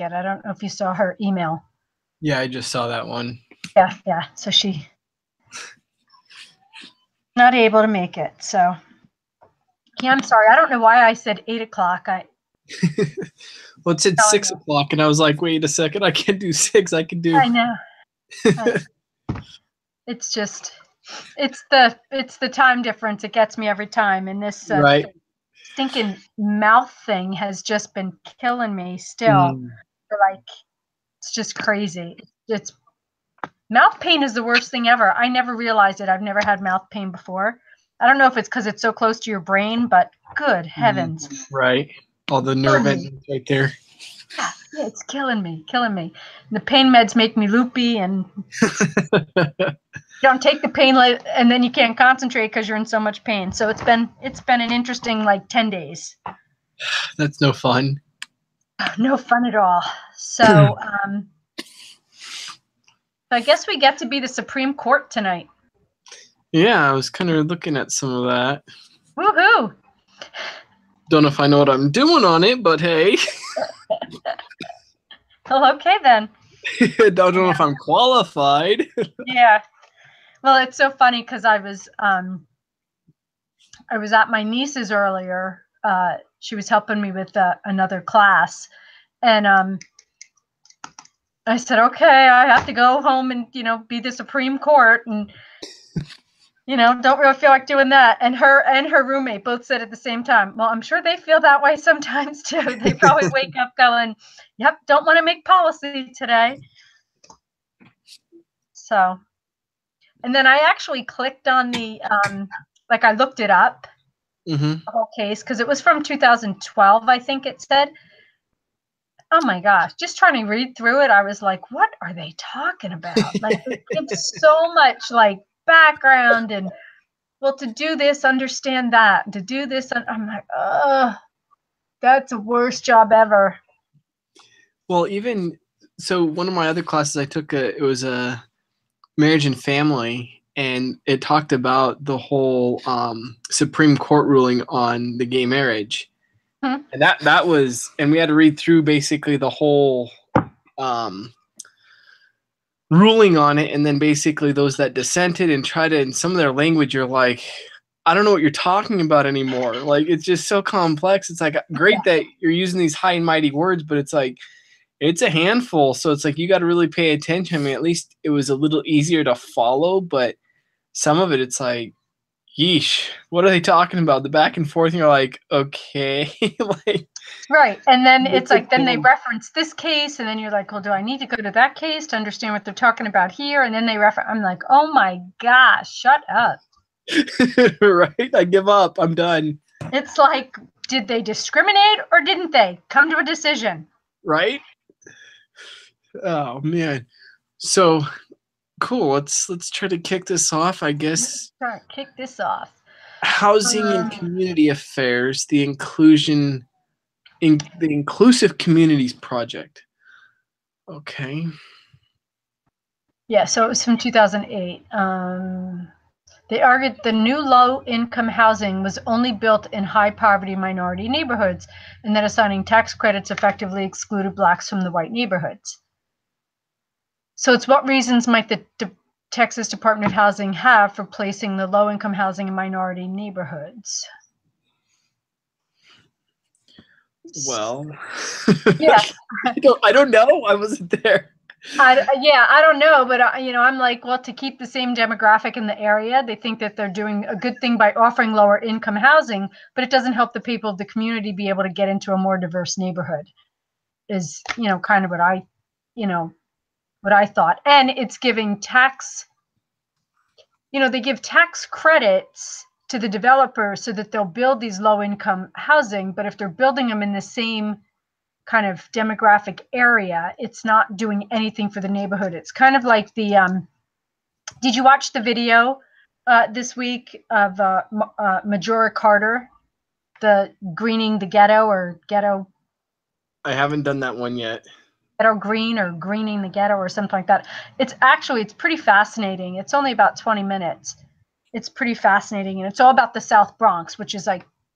it. I don't know if you saw her email. Yeah, I just saw that one. Yeah. So she not able to make it. So yeah, I'm sorry. I don't know why I said 8 o'clock. Well, it said 6 o'clock, and I was like, wait a second, I can't do 6. I can do. I know. It's just, it's the time difference. It gets me every time. And this Right. stinking mouth thing has just been killing me still. Like, it's just crazy. It's mouth pain is the worst thing ever. I never realized it. I've never had mouth pain before. I don't know if it's because it's so close to your brain, but good heavens. Right. All the nerve endings right there. Yeah, it's killing me. The pain meds make me loopy, and you don't take the pain and then you can't concentrate because you're in so much pain. So it's been an interesting 10 days. That's no fun. No fun at all. So I guess we get to be the Supreme Court tonight. Yeah, I was kind of looking at some of that. Woohoo! Don't know if I know what I'm doing on it, but hey. Well, okay then. Don't know if I'm qualified. Yeah. Well, it's so funny because I was at my niece's earlier. She was helping me with another class, and I said, okay, I have to go home and be the Supreme Court, and don't really feel like doing that. And her roommate both said at the same time, well, I'm sure they feel that way sometimes too. They probably wake up going, yep, don't want to make policy today. So, and then I actually clicked on the I looked it up, the whole case, because it was from 2012, I think it said. Oh my gosh, just trying to read through it, I was like, what are they talking about? It gives so much background and, well, to do this, understand that, to do this, I'm like, oh, that's the worst job ever. Well, so one of my other classes I took, it was a marriage and family, and it talked about the whole Supreme Court ruling on the gay marriage. And that was, and we had to read through basically the whole ruling on it, and then basically those that dissented and tried to, in some of their language, you're like, I don't know what you're talking about anymore. It's just so complex. It's great that you're using these high and mighty words, but it's it's a handful. So it's you got to really pay attention. I mean, at least it was a little easier to follow, but some of it, it's yeesh, what are they talking about? The back and forth, and you're like, okay. Right. And then it's then they reference this case, and then you're like, well, do I need to go to that case to understand what they're talking about here? And then they reference, I'm like, oh my gosh, shut up. Right? I give up. I'm done. It's did they discriminate or didn't they? Come to a decision. Right? Oh man. So cool. Let's try to kick this off, I guess. Kick this off. Housing and Community Affairs, the Inclusive Communities Project. Okay. Yeah, so it was from 2008. They argued the new low-income housing was only built in high-poverty minority neighborhoods, and that assigning tax credits effectively excluded blacks from the white neighborhoods. So it's what reasons might the Texas Department of Housing have for placing the low-income housing in minority neighborhoods? Well, yeah, I don't know. I wasn't there. I don't know, but I'm like, well, to keep the same demographic in the area, they think that they're doing a good thing by offering lower income housing, but it doesn't help the people of the community be able to get into a more diverse neighborhood. Is kind of what I thought. And it's giving tax. They give tax credits to the developers so that they'll build these low income housing, but if they're building them in the same kind of demographic area, it's not doing anything for the neighborhood. It's kind of like the did you watch the video this week of Majora Carter, the greening the ghetto, or ghetto? I haven't done that one yet. Ghetto green, or greening the ghetto, or something like that. It's pretty fascinating. It's only about 20 minutes. It's pretty fascinating, and it's all about the South Bronx, which is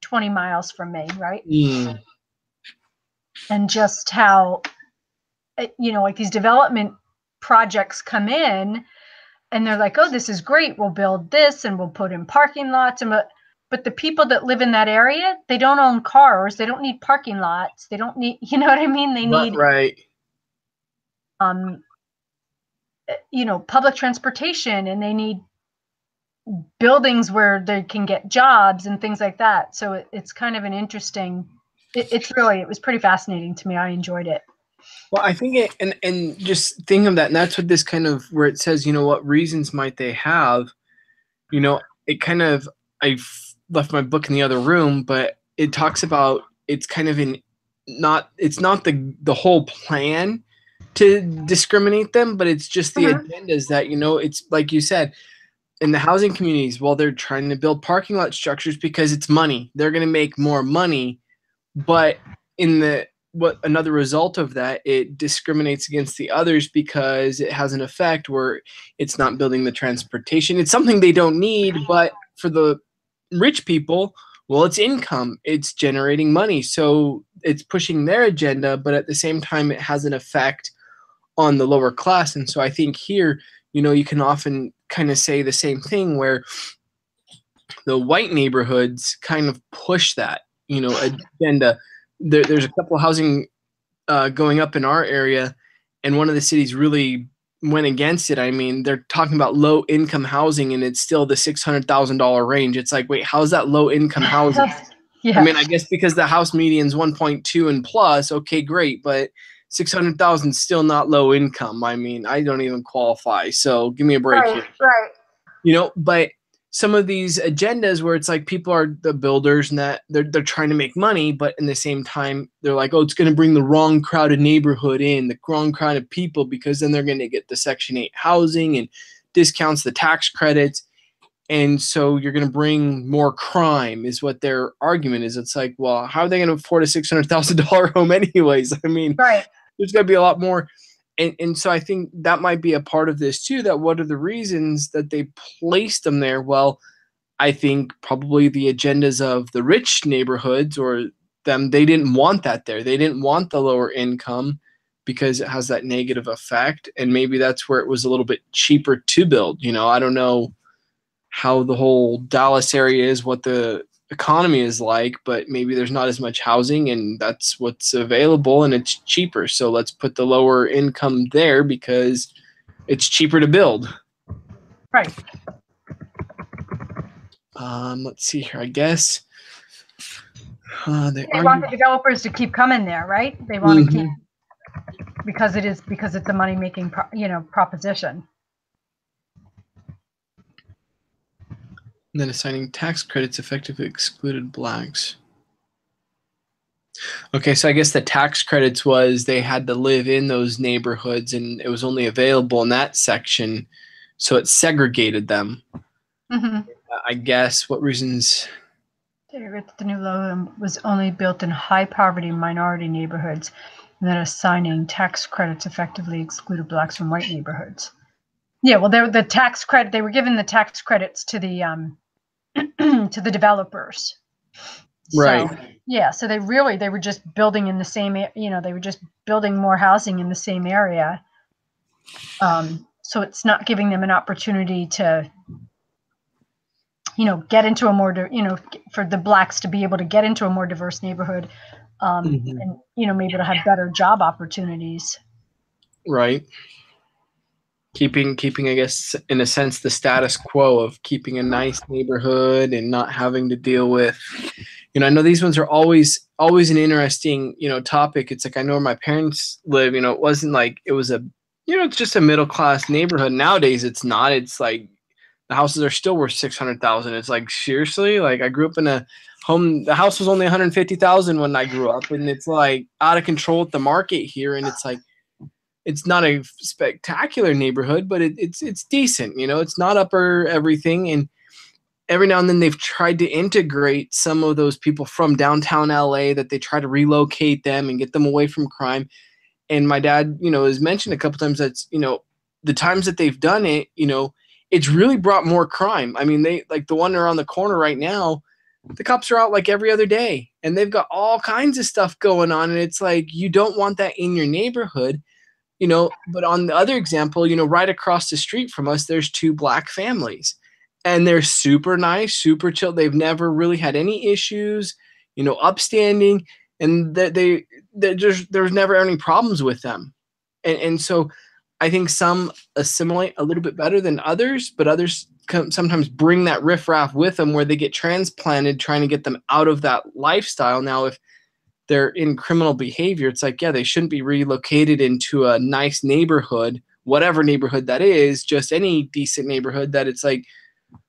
20 miles from me, right? And just how like these development projects come in and they're like, oh, this is great. We'll build this and we'll put in parking lots. But the people that live in that area, they don't own cars. They don't need parking lots. They don't need, you know what I mean? They need, right. Public transportation, and they need buildings where they can get jobs and things like that. So it's kind of an interesting, it was pretty fascinating to me. I enjoyed it. Well, I think and just think of that, and that's what this kind of, where it says, what reasons might they have, it kind of, I've left my book in the other room, but it talks about, it's kind of it's not the whole plan to discriminate them, but it's just the agendas that, it's like you said, in the housing communities, well, they're trying to build parking lot structures because it's money. They're going to make more money, but another result of that, it discriminates against the others because it has an effect where it's not building the transportation. It's something they don't need, but for the rich people, well, it's income. It's generating money. So it's pushing their agenda, but at the same time, it has an effect on the lower class. And so I think here, you can often kind of say the same thing where the white neighborhoods kind of push that, agenda. There's a couple of housing going up in our area, and one of the cities really went against it. I mean, they're talking about low income housing, and it's still the $600,000 range. It's like, wait, how's that low income housing? Yeah. I mean, I guess because the house median's 1.2 and plus, okay, great, but 600,000 still not low income. I mean, I don't even qualify, so give me a break here. Right. But some of these agendas where it's like people are the builders and that they're trying to make money, but in the same time they're like, oh, it's going to bring the wrong crowded neighborhood in, the wrong crowd of people, because then they're going to get the Section 8 housing and discounts, the tax credits. And so you're going to bring more crime is what their argument is. It's like, well, how are they going to afford a $600,000 home anyways? I mean, right. There's got to be a lot more. And so I think that might be a part of this too, that what are the reasons that they placed them there? Well, I think probably the agendas of the rich neighborhoods or them, they didn't want that there. They didn't want the lower income because it has that negative effect. And maybe that's where it was a little bit cheaper to build. I don't know how the whole Dallas area is, what the economy is like, but maybe there's not as much housing and that's what's available and it's cheaper. So let's put the lower income there because it's cheaper to build. Right. Let's see here. I guess they want the developers to keep coming there, right? They want to keep, because it's a money making proposition. And then assigning tax credits effectively excluded blacks. Okay, so I guess the tax credits was they had to live in those neighborhoods and it was only available in that section, so it segregated them. I guess what reasons? The new law was only built in high poverty minority neighborhoods, and then assigning tax credits effectively excluded blacks from white neighborhoods. Yeah, well, the tax credit, they were given the tax credits to the to the developers. Right. So, yeah, so they were just building in the same, they were just building more housing in the same area. So it's not giving them an opportunity to, get into a more, for the blacks to be able to get into a more diverse neighborhood, and, maybe to have better job opportunities. Right. Keeping, I guess, in a sense, the status quo of keeping a nice neighborhood and not having to deal with, I know these ones are always an interesting, topic. It's like, I know where my parents live, it wasn't like it was it's just a middle class neighborhood. Nowadays, it's not. It's like the houses are still worth $600,000. It's like, seriously? Like, I grew up in a home, the house was only $150,000 when I grew up, and it's like out of control with the market here. And it's like, it's not a spectacular neighborhood, but it's decent. It's not upper everything. And every now and then they've tried to integrate some of those people from downtown LA, that they try to relocate them and get them away from crime. And my dad, has mentioned a couple times that, the times that they've done it, it's really brought more crime. I mean, they like the one around the corner right now, the cops are out like every other day and they've got all kinds of stuff going on. And it's like, you don't want that in your neighborhood. you know, but on the other example, you know, right across the street from us, there's two black families and they're super nice, super chill. They've never really had any issues, you know, upstanding, and they just, there's never any problems with them. And so I think some assimilate a little bit better than others, but others sometimes bring that riffraff with them where they get transplanted, trying to get them out of that lifestyle. Now, if they're in criminal behavior, it's like, yeah, they shouldn't be relocated into a nice neighborhood, whatever neighborhood that is, just any decent neighborhood, that it's like,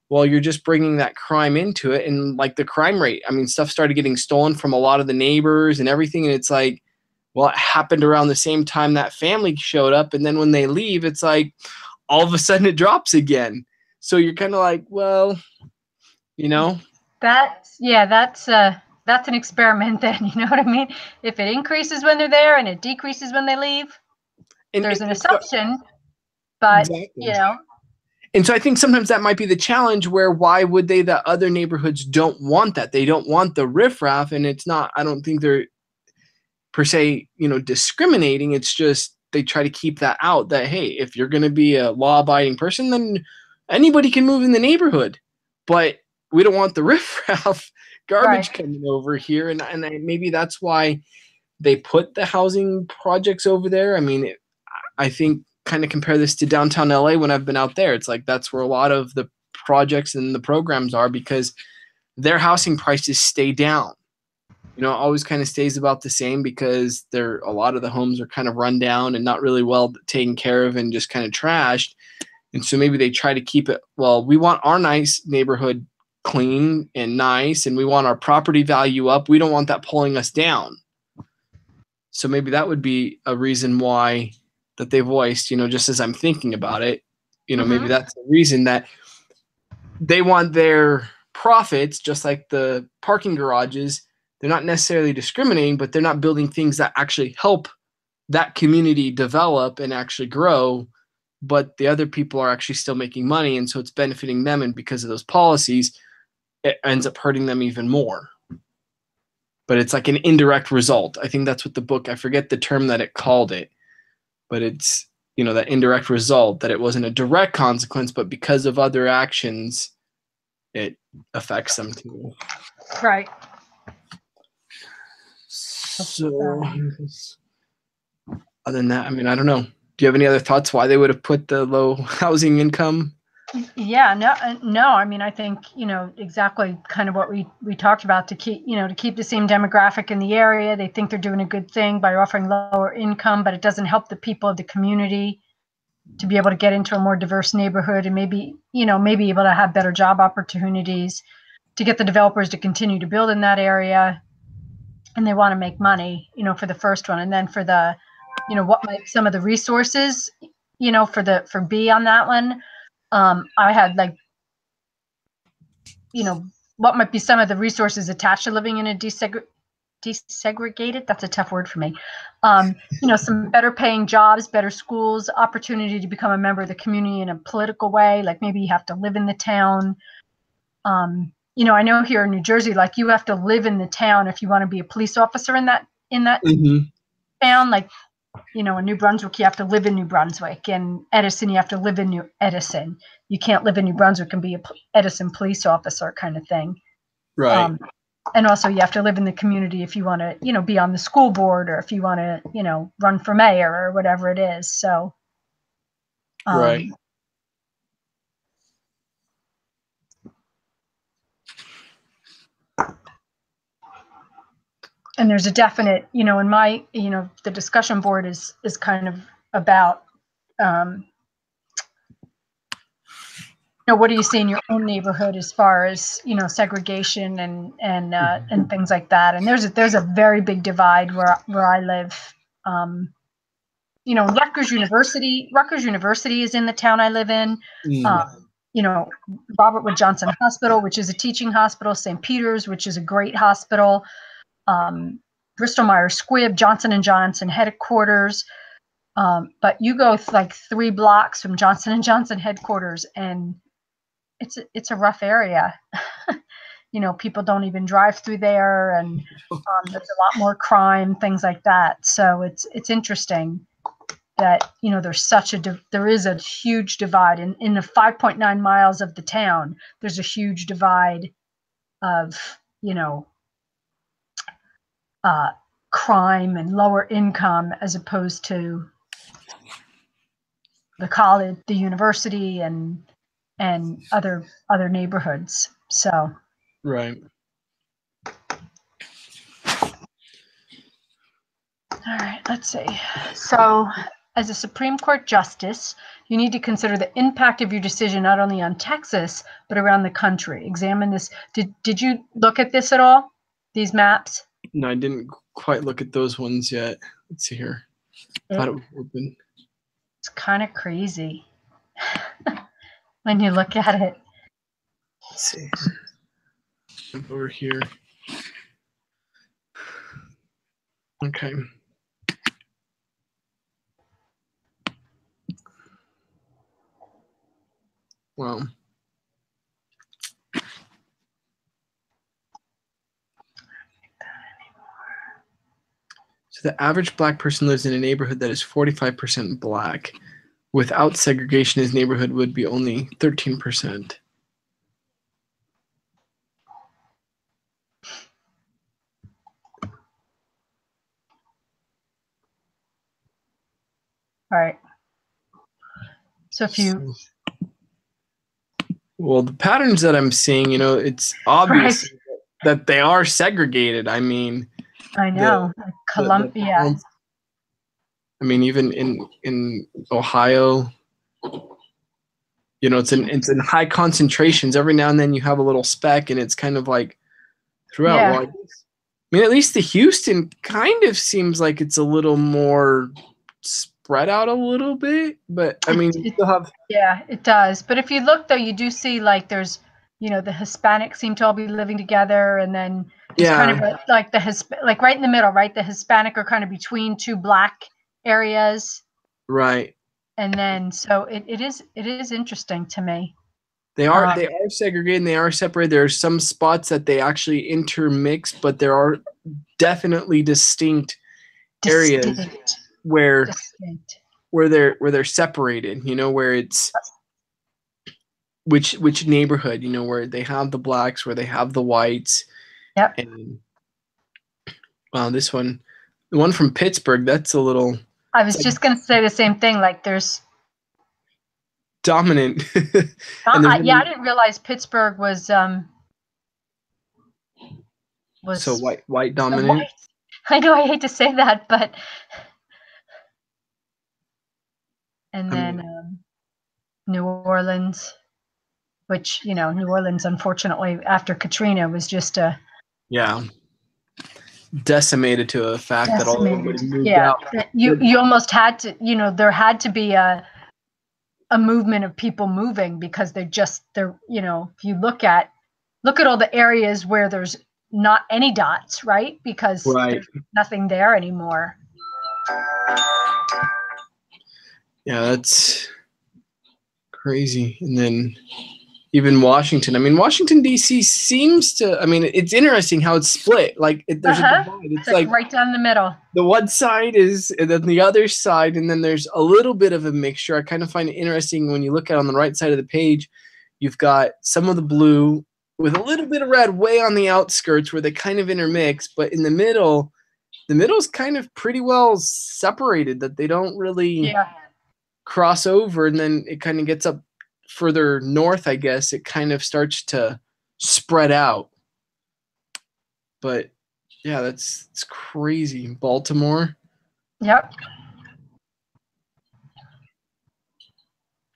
well, you're just bringing that crime into it. And like the crime rate, I mean, stuff started getting stolen from a lot of the neighbors and everything. And it's like, well, it happened around the same time that family showed up. And then when they leave, it's like all of a sudden it drops again. So you're kind of like, well, you know, That's that's an experiment then, you know what I mean? If it increases when they're there and it decreases when they leave, there's an so, assumption, but you exactly. know, And so I think sometimes that might be the challenge, where why would they, that other neighborhoods don't want that? They don't want the riffraff, and it's not, I don't think they're per se, you know, discriminating. It's just they try to keep that out, that, hey, if you're going to be a law abiding person, then anybody can move in the neighborhood. But we don't want the riffraff garbage right. coming over here. And maybe that's why they put the housing projects over there. I mean, I think kind of compare this to downtown LA when I've been out there. It's like that's where a lot of the projects and the programs are, because their housing prices stay down. You know, it always kind of stays about the same, because a lot of the homes are kind of run down and not really well taken care of and just kind of trashed. And so maybe they try to keep it, well, we want our nice neighborhood clean and nice, and we want our property value up. We don't want that pulling us down. So maybe that would be a reason why that they voiced, you know, just as I'm thinking about it, you know, maybe that's the reason that they want their profits, just like the parking garages. They're not necessarily discriminating, but they're not building things that actually help that community develop and actually grow. But the other people are actually still making money. And so it's benefiting them. And because of those policies, it ends up hurting them even more. But it's like an indirect result. I think that's what the book, I forget the term that it called it, but it's, you know, that indirect result, that it wasn't a direct consequence, but because of other actions, it affects them too. Right. So other than that, I mean, I don't know. Do you have any other thoughts why they would have put the low housing income? Yeah, no. I mean, I think, you know, exactly kind of what we talked about, to keep, you know, to keep the same demographic in the area. They think they're doing a good thing by offering lower income, but it doesn't help the people of the community to be able to get into a more diverse neighborhood, and maybe, you know, maybe able to have better job opportunities, to get the developers to continue to build in that area. And they want to make money, you know, for the first one. And then for the, you know, what might some of the resources, you know, for B on that one. I had like, you know, what might be some of the resources attached to living in a desegregated, that's a tough word for me. You know, some better paying jobs, better schools, opportunity to become a member of the community in a political way. Like maybe you have to live in the town. You know, I know here in New Jersey, like you have to live in the town if you want to be a police officer in that town. Like, you know, in New Brunswick, you have to live in New Brunswick. In Edison, you have to live in New Edison. You can't live in New Brunswick and be a Edison police officer kind of thing. Right. And also you have to live in the community if you want to, you know, be on the school board, or if you want to, you know, run for mayor or whatever it is. So, right. And there's a definite, you know, in my, you know, the discussion board is kind of about, you know, what do you see in your own neighborhood as far as, you know, segregation and things like that. And there's a very big divide where I live. You know, Rutgers University is in the town I live in. You know, Robert Wood Johnson Hospital, which is a teaching hospital, St. Peter's, which is a great hospital. Bristol Myers Squibb, Johnson & Johnson headquarters. But you go like 3 blocks from Johnson & Johnson headquarters, and it's a rough area. You know, people don't even drive through there, and there's a lot more crime, things like that. So it's interesting. that, you know, there is a huge divide in the 5.9 miles of the town. There's a huge divide of, you know, crime and lower income as opposed to the college, the university, and other neighborhoods. So Right. all right, let's see. So as a Supreme Court justice, you need to consider the impact of your decision not only on Texas, but around the country. Examine this. Did you look at this at all? These maps? No, I didn't quite look at those ones yet. Let's see here. Thought it was open. It's kind of crazy when you look at it. Let's see. Over here. Okay. Well. So the average black person lives in a neighborhood that is 45% black. Without segregation, his neighborhood would be only 13%. All right. So if you... Well, the patterns that I'm seeing, you know, it's obvious that they are segregated. I mean, I know. Columbia. I mean, even in Ohio, you know, it's in high concentrations. Every now and then you have a little speck, and it's kind of like throughout. Yeah. Well, I mean, at least the Houston kind of seems like it's a little more spread out a little bit, but I mean, you still have. Yeah, it does. But if you look, though, you do see like there's, you know, the Hispanics seem to all be living together, and then there's kind of like like right in the middle, right? The Hispanic are kind of between two black areas. Right. And then so it is interesting to me. They are segregated and they are separated. There are some spots that they actually intermix, but there are definitely distinct areas where they're separated, you know, where it's which neighborhood, you know, where they have the blacks, where they have the whites. Yep. And this one, the one from Pittsburgh, that's a little. I was just going to say the same thing. Like there's dominant. I didn't realize Pittsburgh was so white dominant. So white. I know I hate to say that, but and then New Orleans, which, you know, New Orleans, unfortunately, after Katrina was just decimated to a fact that all everybody moved out. You almost had to, you know, there had to be a movement of people moving because they're, you know, if you look at all the areas where there's not any dots, right? Because there's nothing there anymore. Yeah, that's crazy. And then even Washington. I mean, Washington, D.C. seems to, I mean, it's interesting how it's split. Like, there's a divide. It's like right down the middle. The one side is, and then the other side, and then there's a little bit of a mixture. I kind of find it interesting when you look at it on the right side of the page, you've got some of the blue with a little bit of red way on the outskirts where they kind of intermix, but in the middle's kind of pretty well separated, that they don't really cross over, and then it kind of gets up further north, I guess. It kind of starts to spread out. But yeah, it's crazy. Baltimore. Yep.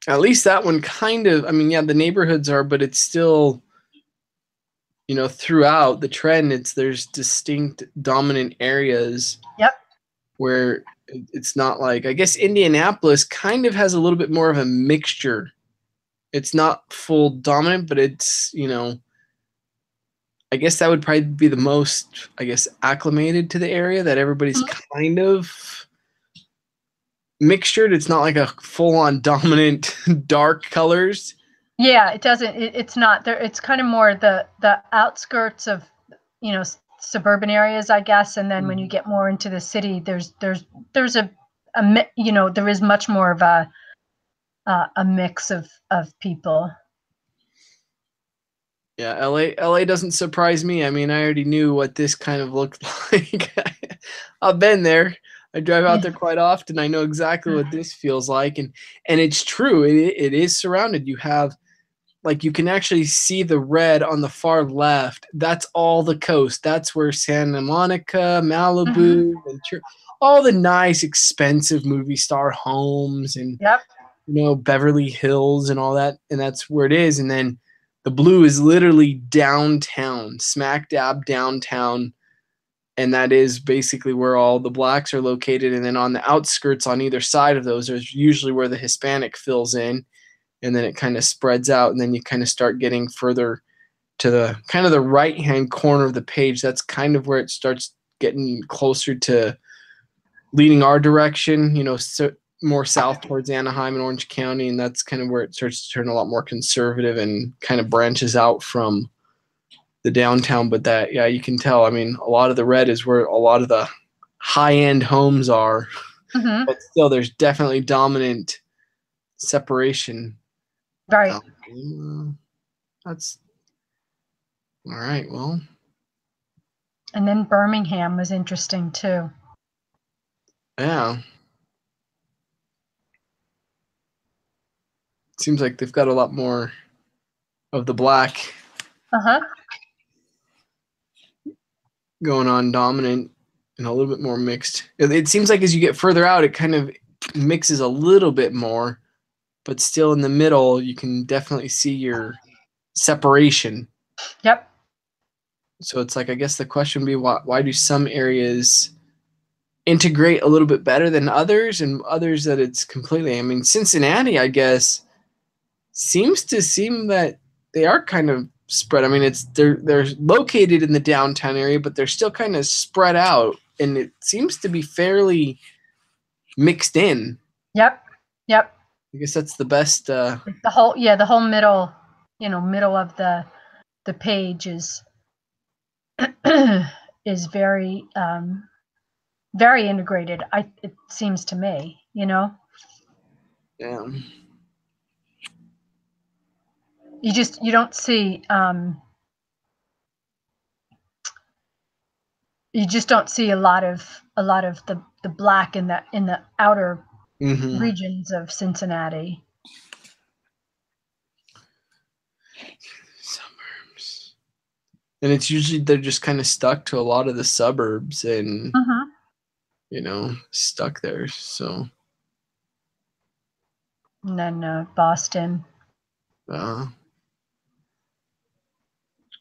At least that one kind of, I mean, yeah, the neighborhoods are, but it's still, you know, throughout the trend, there's distinct dominant areas. Yep. Where it's not like, I guess Indianapolis kind of has a little bit more of a mixture. It's not full dominant, but it's, you know, I guess that would probably be the most, I guess, acclimated to the area, that everybody's kind of mixtured. It's not like a full-on dominant dark colors. Yeah, it doesn't. It's not there. It's kind of more the outskirts of, you know, suburban areas, I guess. And then when you get more into the city, there's a there is much more of a mix of people. Yeah, LA doesn't surprise me. I mean, I already knew what this kind of looked like. I've been there. I drive out there quite often. I know exactly what this feels like, and it's true. It is surrounded. You have, like, you can actually see the red on the far left. That's all the coast. That's where Santa Monica, Malibu, Ventura, all the nice, expensive movie star homes, and Yep. Beverly Hills and all that, and that's where it is. And then the blue is literally downtown, smack dab downtown, and that is basically where all the blacks are located. And then on the outskirts on either side of those is usually where the Hispanic fills in, and then it kind of spreads out, and then you kind of start getting further to the kind of the right-hand corner of the page. That's kind of where it starts getting closer to leading our direction, more south towards Anaheim and Orange County, and that's kind of where it starts to turn a lot more conservative and kind of branches out from the downtown. But that, yeah, you can tell. I mean, a lot of the red is where a lot of the high-end homes are, but still there's definitely dominant separation. Right. That's all right. Well, and then Birmingham was interesting too. Yeah. Seems like they've got a lot more of the black going on dominant and a little bit more mixed. It seems like as you get further out, it kind of mixes a little bit more, but still in the middle, you can definitely see your separation. Yep. So it's like, I guess the question would be, why do some areas integrate a little bit better than others, and others that it's completely, I mean, Cincinnati, I guess, seem that they are kind of spread. I mean, they're located in the downtown area, but they're still kind of spread out, and it seems to be fairly mixed in. Yep. I guess that's the best. The whole middle, middle of the page is is very very integrated. It seems to me, Yeah. You don't see you just don't see a lot of the black in the outer regions of Cincinnati. Suburbs. And it's usually they're just kind of stuck to a lot of the suburbs and stuck there. So and then Boston.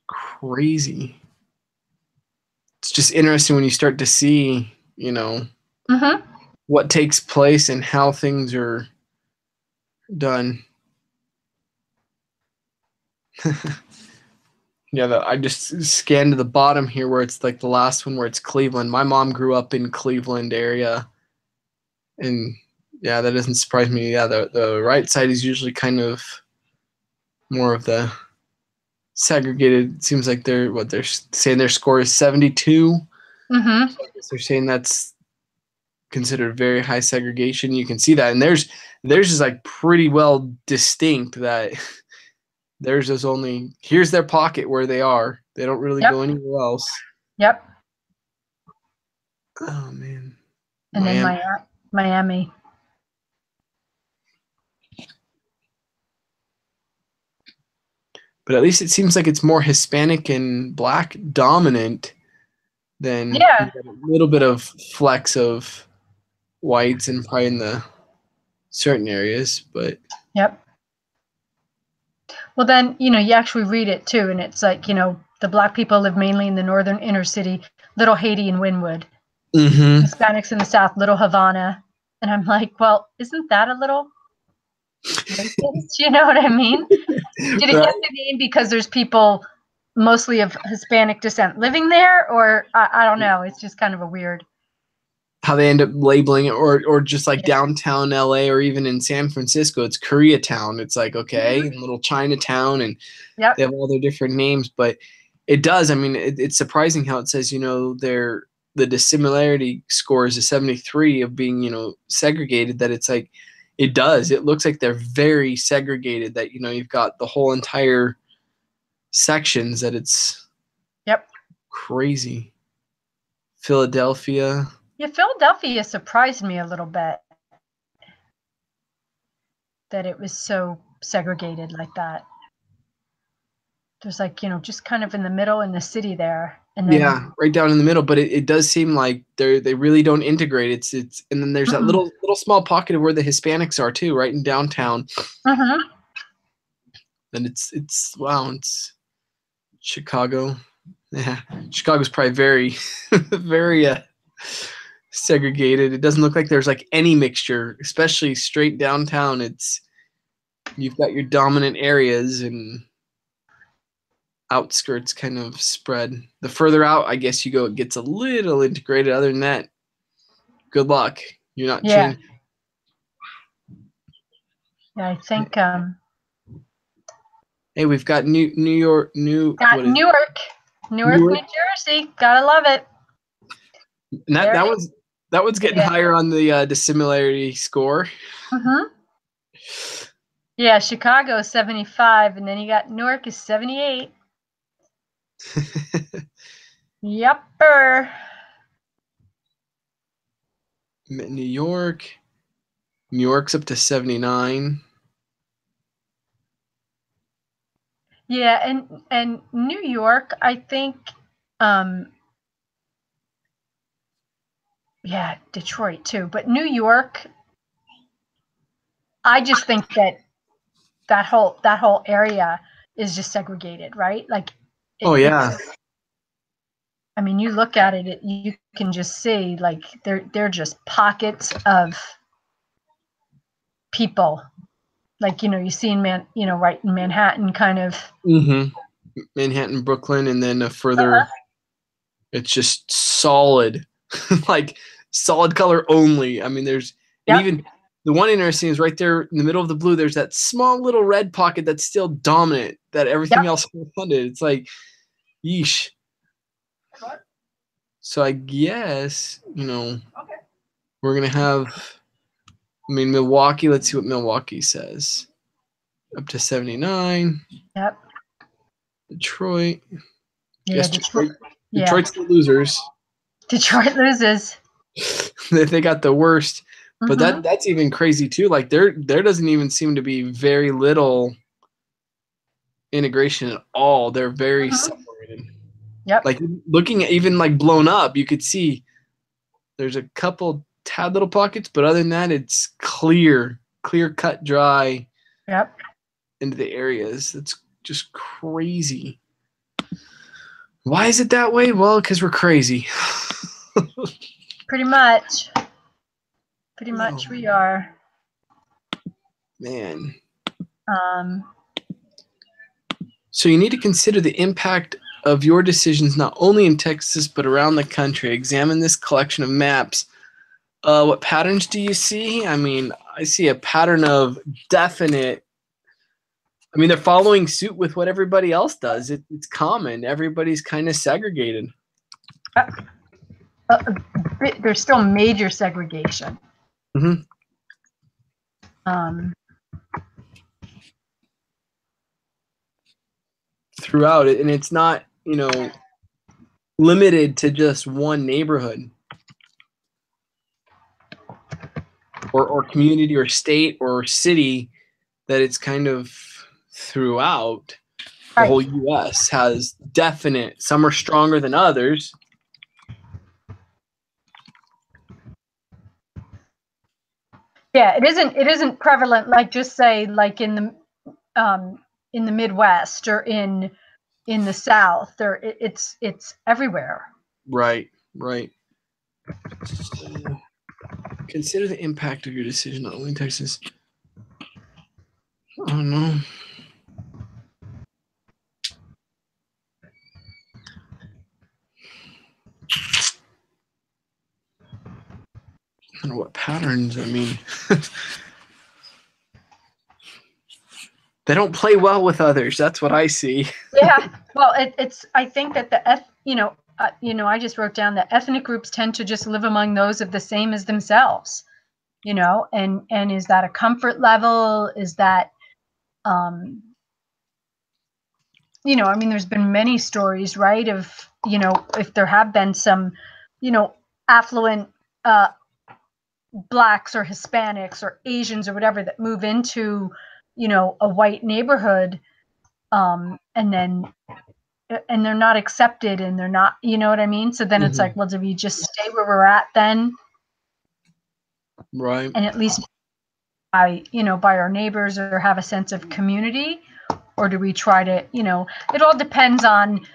Crazy. It's just interesting when you start to see, what takes place and how things are done. Yeah, I just scanned to the bottom here where it's like the last one where it's Cleveland. My mom grew up in Cleveland area, and yeah, that doesn't surprise me. Yeah, the right side is usually kind of more of the segregated. It seems like they're saying their score is 72. So I guess they're saying that's considered very high segregation. You can see that, and theirs is like pretty well distinct. That theirs is only here's their pocket where they are. They don't really go anywhere else. Yep. Oh man. And then Miami. But at least it seems like it's more Hispanic and black dominant than a little bit of flecks of whites and probably in the certain areas. But yep. Well, then, you actually read it too, and it's like, the black people live mainly in the northern inner city, Little Haiti and Wynwood. Hispanics in the south, Little Havana. And I'm like, well, isn't that a little racist? You know what I mean? Did it get the name because there's people mostly of Hispanic descent living there? Or I don't know. It's just kind of a weird. How they end up labeling it, or just like downtown LA or even in San Francisco, it's Koreatown. It's like, okay, little Chinatown, and they have all their different names. But it does, I mean, it's surprising how it says, they're the dissimilarity score is a 73 of being, segregated, that it's like it looks like they're very segregated, that you've got the whole entire sections, that it's crazy. Philadelphia. Yeah, Philadelphia surprised me a little bit that it was so segregated like that. There's like, just kind of in the middle in the city there. And then, right down in the middle, but it does seem like they really don't integrate. It's and then there's that little small pocket of where the Hispanics are too, right in downtown. And it's wow, it's Chicago. Yeah, Chicago's probably very, very segregated. It doesn't look like there's like any mixture, especially straight downtown. You've got your dominant areas and outskirts kind of spread. The further out, I guess you go, it gets a little integrated. Other than that, good luck. You're not changing. Yeah, I think. Hey, we've got Newark, Newark, New Jersey. Gotta love it. And that one's getting higher on the dissimilarity score. Yeah, Chicago is 75, and then you got Newark is 78. Yupper. New York's up to 79. Yeah, and New York, I think, Detroit too, but New York, I just think that whole area is just segregated, right? Like, I mean, you look at it, you can just see like they're just pockets of people. Like, you see in right in Manhattan, kind of. Manhattan, Brooklyn, and then further, it's just solid, like solid color only. I mean, and even the one interesting is right there in the middle of the blue. There's that small little red pocket that's still dominant, that everything else is funded. It's like, yeesh. So I guess, we're going to have, Milwaukee, let's see what Milwaukee says. Up to 79. Yep. Detroit. Yeah, Detroit's the losers. Detroit loses. They got the worst. But that's even crazy too. Like there doesn't even seem to be very little integration at all. They're very separated. Yep. Like looking at even like blown up, you could see there's a couple tad little pockets, but other than that, it's clear cut, dry. Yep. Into the areas. It's just crazy. Why is it that way? Well, because we're crazy. Pretty much we are. Man. So you need to consider the impact of your decisions not only in Texas but around the country. Examine this collection of maps. What patterns do you see? I see a pattern of definite. They're following suit with what everybody else does. It's common. Everybody's kind of segregated. There's still major segregation. Throughout it, and it's not, limited to just one neighborhood or community or state or city, that it's kind of throughout. The whole U.S. has definite, some are stronger than others. Yeah, it isn't prevalent, like just say like in the Midwest or in the South, or it's everywhere. Right. Consider the impact of your decision not only in Texas. I don't know. I don't know what patterns. They don't play well with others. That's what I see. Yeah. Well, it's. I think that I just wrote down that ethnic groups tend to just live among those of the same as themselves, and is that a comfort level? Is that, there's been many stories, right, of, if there have been some, affluent blacks or Hispanics or Asians or whatever that move into, a white neighborhood, and they're not accepted, and they're not, you know what I mean? So then it's like, well, do we just stay where we're at then? Right. And at least by our neighbors, or have a sense of community? Or do we try to, it all depends on,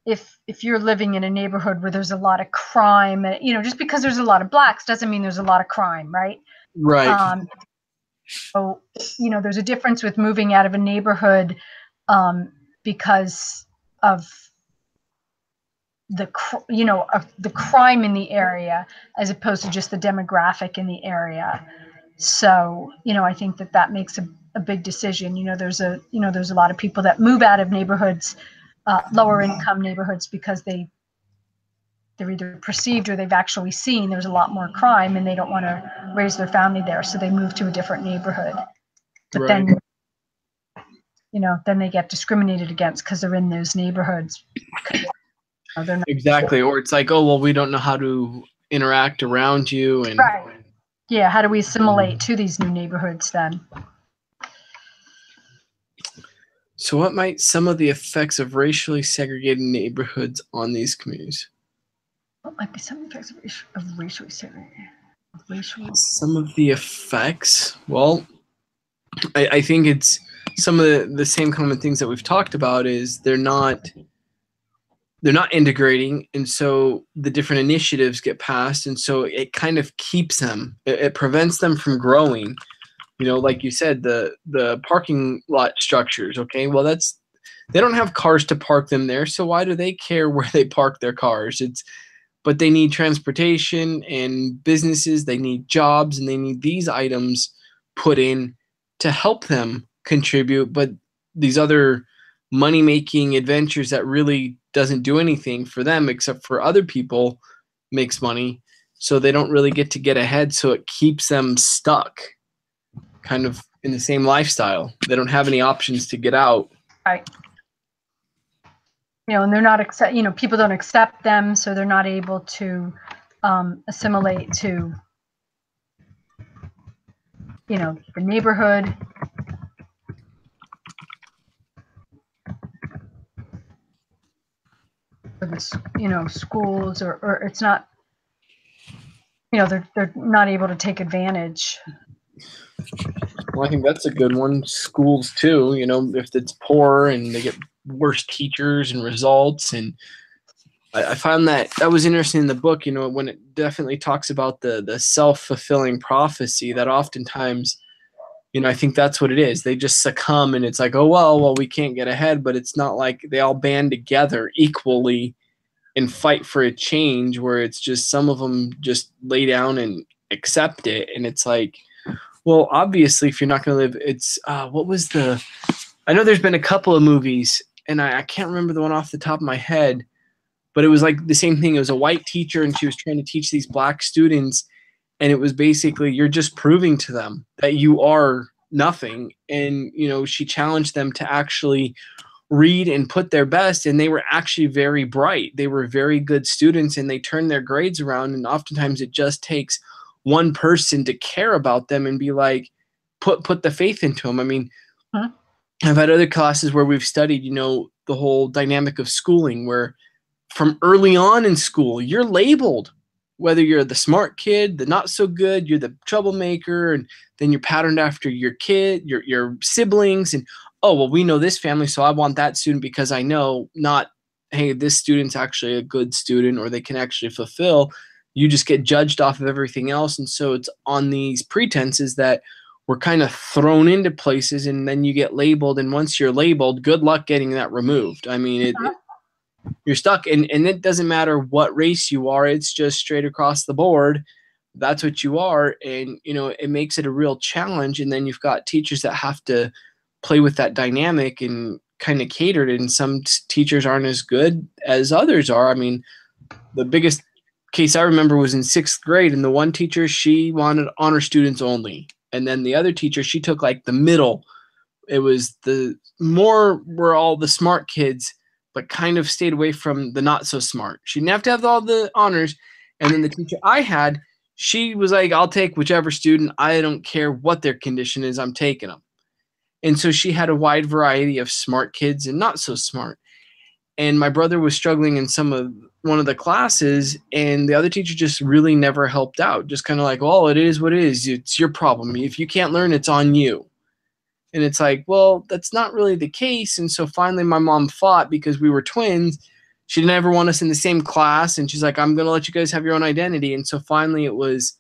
if you're living in a neighborhood where there's a lot of crime, just because there's a lot of blacks doesn't mean there's a lot of crime, right? Right. So, there's a difference with moving out of a neighborhood because of the crime in the area, as opposed to just the demographic in the area. So, I think that makes a big decision. There's a lot of people that move out of neighborhoods, lower income neighborhoods, because they're either perceived or they've actually seen there's a lot more crime, and they don't want to raise their family there, so they move to a different neighborhood. But right. then they get discriminated against because they're in those neighborhoods. They're not Exactly. Or it's like, oh, well, we don't know how to interact around you. And right. Yeah, how do we assimilate to these new neighborhoods then? So what might some of the effects of racially segregated neighborhoods on these communities? What might be some of the effects of racially segregated? Some of the effects? Well, I think it's some of the same common things that we've talked about. Is they're not integrating, and so the different initiatives get passed, and so it kind of keeps them. It prevents them from growing. Like you said, the parking lot structures. Okay, well, they don't have cars to park them there, so why do they care where they park their cars? But they need transportation and businesses. They need jobs, and they need these items put in to help them contribute. But these other money-making adventures that really doesn't do anything for them except for other people makes money, so they don't really get ahead, so it keeps them stuck kind of in the same lifestyle. They don't have any options to get out. Right. And they're not people don't accept them, so they're not able to assimilate to the neighborhood. Or the schools, or it's not, they're not able to take advantage. Well, I think that's a good one. Schools too, if it's poor and they get worse teachers and results. And I found that was interesting in the book, when it definitely talks about the self-fulfilling prophecy, that oftentimes, I think that's what it is. They just succumb, and it's like, oh, well, we can't get ahead. But it's not like they all band together equally and fight for a change, where it's just some of them just lay down and accept it. And it's like, well, obviously, if you're not going to live, it's what was I know there's been a couple of movies, and I can't remember the one off the top of my head, but it was like the same thing. It was a white teacher, and she was trying to teach these black students, and it was basically, you're just proving to them that you are nothing. And, she challenged them to actually read and put their best, and they were actually very bright. They were very good students, and they turned their grades around. And oftentimes it just takes one person to care about them and be like, put the faith into them. I mean, I've had other classes where we've studied, the whole dynamic of schooling, where from early on in school, you're labeled, whether you're the smart kid, the not so good, you're the troublemaker, and then you're patterned after your kid, your siblings, and, oh, well, we know this family, so I want that student because I know, not, hey, this student's actually a good student, or they can actually fulfill. You just get judged off of everything else. And so it's on these pretenses that we're kind of thrown into places, and then you get labeled. And once you're labeled, good luck getting that removed. I mean, you're stuck. And it doesn't matter what race you are. It's just straight across the board. That's what you are. And, it makes it a real challenge. And then you've got teachers that have to play with that dynamic and kind of catered, and some teachers aren't as good as others are. I mean, the biggest case I remember was in 6th grade, and the one teacher, she wanted honor students only. And then the other teacher, she took like the middle. It was the more were all the smart kids, but kind of stayed away from the not so smart. She didn't have to have all the honors. And then the teacher I had, she was like, I'll take whichever student. I don't care what their condition is. I'm taking them. And so she had a wide variety of smart kids and not so smart. And my brother was struggling in one of the classes, and the other teacher just really never helped out. Just kind of like, well, it is what it is. It's your problem. If you can't learn, it's on you. And it's like, well, that's not really the case. And so finally my mom fought because we were twins. She didn't ever want us in the same class. And she's like, I'm going to let you guys have your own identity. And so finally it was,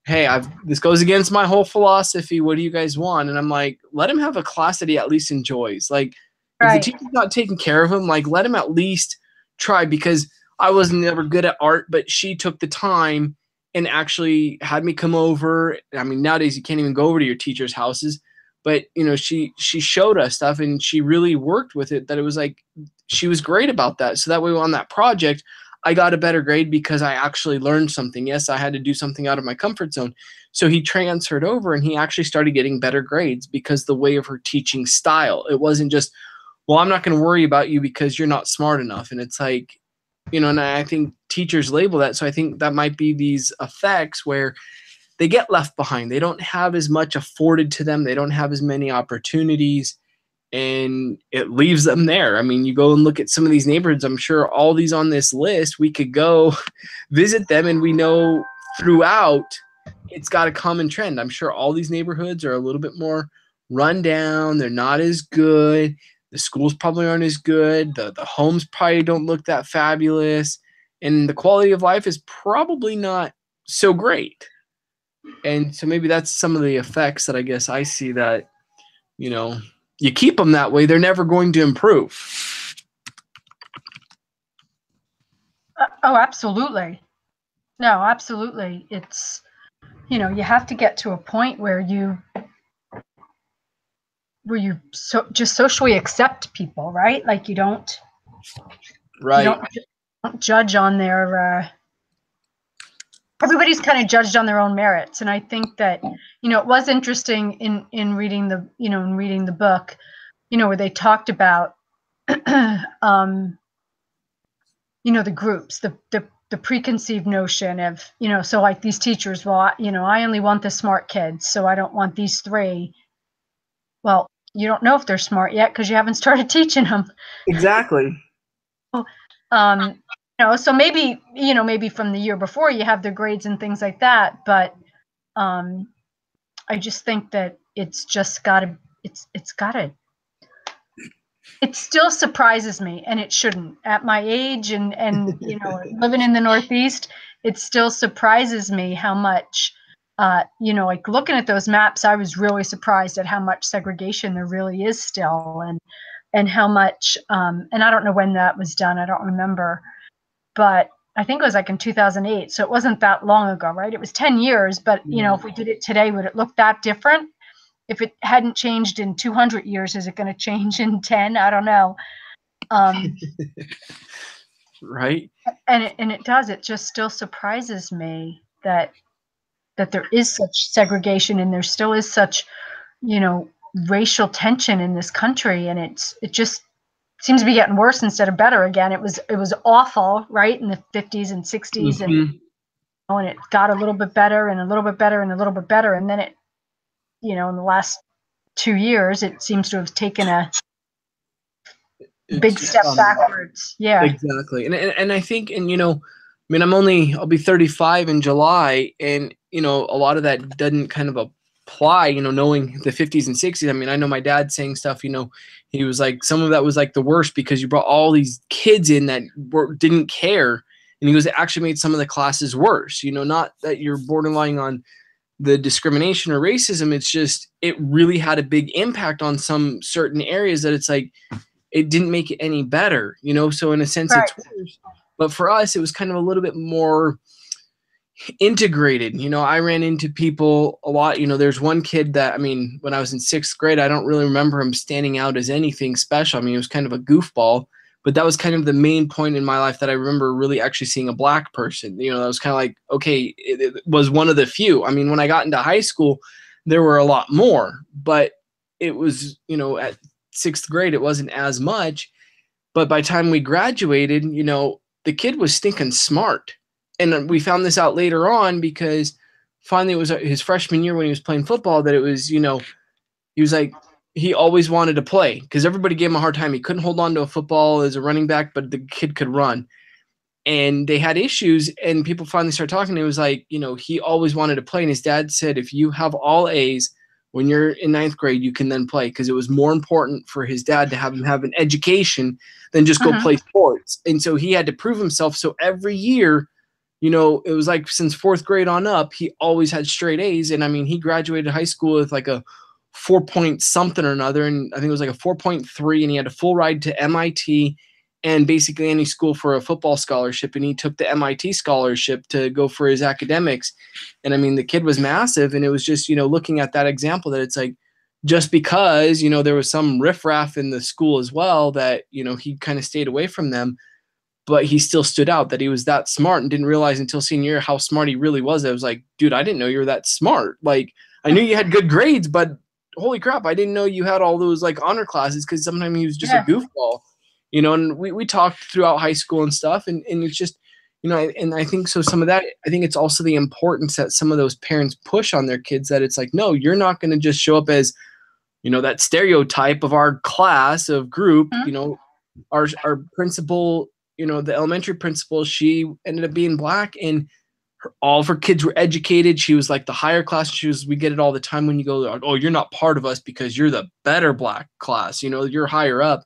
hey, this goes against my whole philosophy. What do you guys want? And I'm like, let him have a class that he at least enjoys. Like, Right. if the teacher's not taking care of him, like, let him at least try, because I wasn't ever good at art, but she took the time and actually had me come over. I mean, nowadays you can't even go over to your teacher's houses, but she showed us stuff, and she really worked with it, that it was like, she was great about that. So that way on that project, I got a better grade because I actually learned something. Yes, I had to do something out of my comfort zone. So he transferred over, and he actually started getting better grades because the way of her teaching style. It wasn't just, well, I'm not going to worry about you because you're not smart enough. And it's like, and I think teachers label that. So I think that might be these effects where they get left behind. They don't have as much afforded to them. They don't have as many opportunities, and it leaves them there. I mean, you go and look at some of these neighborhoods. I'm sure all these on this list, we could go visit them, and we know throughout it's got a common trend. I'm sure all these neighborhoods are a little bit more run down. They're not as good. The schools probably aren't as good. The homes probably don't look that fabulous. And the quality of life is probably not so great. And so maybe that's some of the effects that I guess I see, that, you keep them that way, they're never going to improve. Oh, absolutely. No, absolutely. It's, you have to get to a point where you just socially accept people, right? Like you don't judge on their, everybody's kind of judged on their own merits. And I think that, it was interesting in reading the book, where they talked about, the groups, the preconceived notion of, so like these teachers, well, I only want the smart kids, so I don't want these 3. Well, you don't know if they're smart yet because you haven't started teaching them. Exactly. So maybe, maybe from the year before you have their grades and things like that. But I just think that it's just gotta, it still surprises me, and it shouldn't. At my age and living in the Northeast, it still surprises me how much, like looking at those maps, I was really surprised at how much segregation there really is still, and how much, and I don't know when that was done. I don't remember, but I think it was like in 2008. So it wasn't that long ago, right? It was 10 years, but if we did it today, would it look that different? If it hadn't changed in 200 years, is it going to change in 10? I don't know. Right. And it does. It just still surprises me that there is such segregation, and there still is such, racial tension in this country. And it just seems to be getting worse instead of better again. It was awful, right, in the 50s and 60s, and it got a little bit better and a little bit better and a little bit better. And then it, in the last 2 years, it seems to have taken a big step backwards. Yeah, exactly. And I think, I'll be 35 in July, and a lot of that doesn't kind of apply, knowing the 50s and 60s. I mean, I know my dad saying stuff, he was like, some of that was like the worst because you brought all these kids in that didn't care, and he goes, it actually made some of the classes worse. Not that you're borderline on the discrimination or racism, it's just it really had a big impact on some certain areas that it's like it didn't make it any better, so in a sense, right, it's worse. But for us, it was kind of a little bit more, integrated. I ran into people a lot. There's one kid that, I mean, when I was in 6th grade, I don't really remember him standing out as anything special. I mean, he was kind of a goofball, but that was kind of the main point in my life that I remember really actually seeing a black person. That was kind of like, okay, it was one of the few. I mean, when I got into high school, there were a lot more, but it was, at 6th grade, it wasn't as much. But by the time we graduated, the kid was stinking smart. And we found this out later on because finally it was his freshman year when he was playing football that it was, he was like, he always wanted to play because everybody gave him a hard time. He couldn't hold on to a football as a running back, but the kid could run. And they had issues, and people finally started talking. It was like, he always wanted to play. And his dad said, if you have all A's when you're in 9th grade, you can then play, because it was more important for his dad to have him have an education than just go play sports. And so he had to prove himself. So every year, it was like since 4th grade on up, he always had straight A's. And I mean, he graduated high school with like a 4 point something or another. And I think it was like a 4.3, and he had a full ride to MIT and basically any school for a football scholarship. And he took the MIT scholarship to go for his academics. And I mean, the kid was massive. And it was just, looking at that example that it's like, just because, there was some riffraff in the school as well that, he kind of stayed away from them, but he still stood out, that he was that smart, and didn't realize until senior year how smart he really was. I was like, dude, I didn't know you were that smart. Like, I knew you had good grades, but holy crap, I didn't know you had all those like honor classes, because sometimes he was just a goofball, and we talked throughout high school and stuff. And it's just, and I think so some of that, I think it's also the importance that some of those parents push on their kids, that it's like, no, you're not going to just show up as, that stereotype of our class of group. Our principal, the elementary principal, she ended up being black, and all of her kids were educated. She was like the higher class. We get it all the time when you go, oh, you're not part of us because you're the better black class, you're higher up.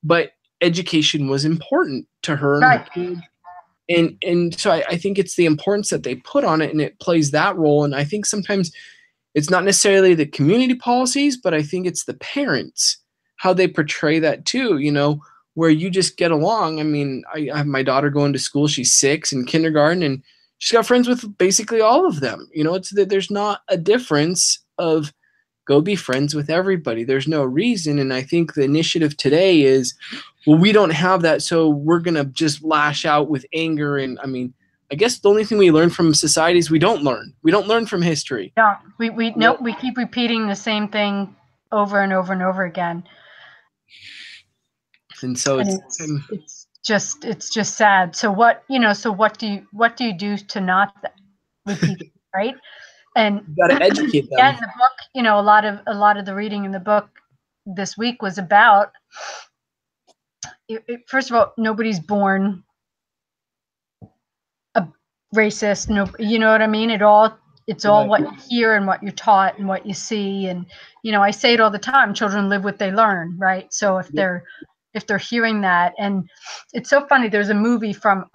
But education was important to her. Right. And so I think it's the importance that they put on it, and it plays that role. And I think sometimes it's not necessarily the community policies, but I think it's the parents, how they portray that too, where you just get along. I mean, I have my daughter going to school. She's 6 in kindergarten, and she's got friends with basically all of them. It's that there's not a difference of go be friends with everybody. There's no reason. And I think the initiative today is, well, we don't have that, so we're going to just lash out with anger. And I mean, I guess the only thing we learn from society is we don't learn. We don't learn from history. Yeah, we keep repeating the same thing over and over and over again. And so it's just sad. So what do you do to not repeat it, right? And you got to educate them. Yeah, in the book, a lot of the reading in the book this week was about. First of all, nobody's born a racist. No, you know what I mean? It's all what you hear and what you're taught and what you see. And I say it all the time: children live what they learn, right? So if they're hearing that, and it's so funny. There's a movie from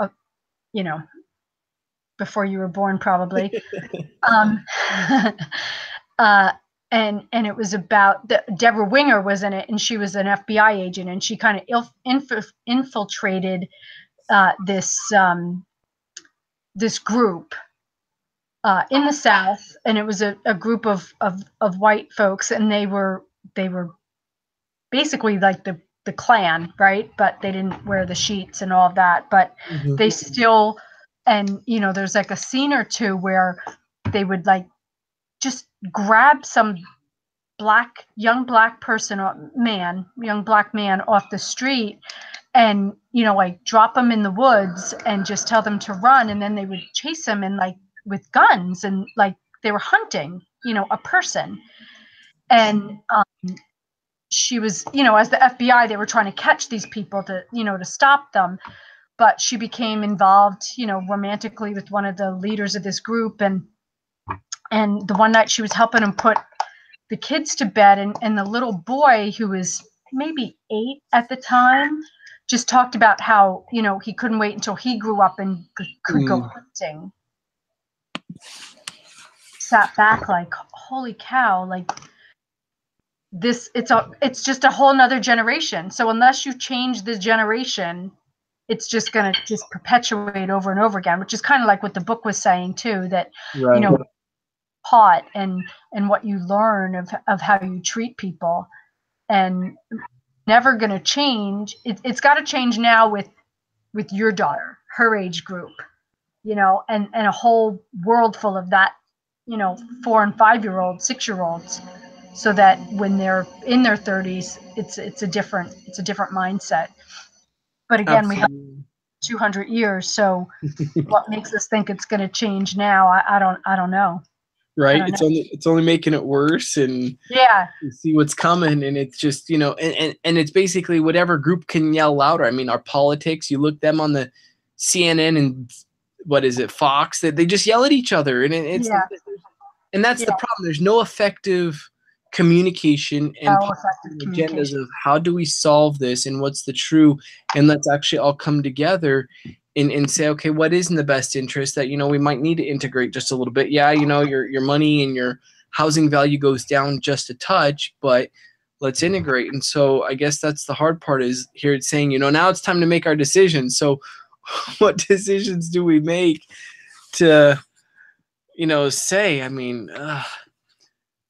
before you were born, probably. And it was about Deborah Winger was in it, and she was an FBI agent, and she kind of infiltrated this group in the South, and it was a group of white folks, and they were basically like the Klan, right? But they didn't wear the sheets and all of that, but they still, and there's like a scene or two where they would like just grab some young black man off the street, and like drop him in the woods and just tell them to run, and then they would chase him and like with guns, and like they were hunting a person. And she was, as the FBI, they were trying to catch these people to stop them, but she became involved romantically with one of the leaders of this group, and the one night she was helping him put the kids to bed, and the little boy, who was maybe 8 at the time, just talked about how, he couldn't wait until he grew up and could go hunting. Sat back like, holy cow, like this, it's just a whole nother generation. So unless you change the generation, it's just going to just perpetuate over and over again, which is kind of like what the book was saying too, that, Right. taught and what you learn of how you treat people, and never going to change. It's got to change now with your daughter, her age group, and a whole world full of that, 4 and 5-year-olds, 6-year-olds, so that when they're in their 30s, it's a different mindset. But again, we have 200 years, so what makes us think it's going to change now? I don't know. Right. It's only making it worse, and you see what's coming, and it's just, and it's basically whatever group can yell louder. I mean, our politics, you look them on the CNN and what is it, Fox, that they just yell at each other, and and that's the problem. There's no effective communication and agendas of how do we solve this and what's the true, and let's actually all come together and say, okay, what is in the best interest that, we might need to integrate just a little bit. Yeah, your money and your housing value goes down just a touch, but let's integrate. And so I guess that's the hard part, is here it's saying, now it's time to make our decisions. So what decisions do we make to, say, I mean,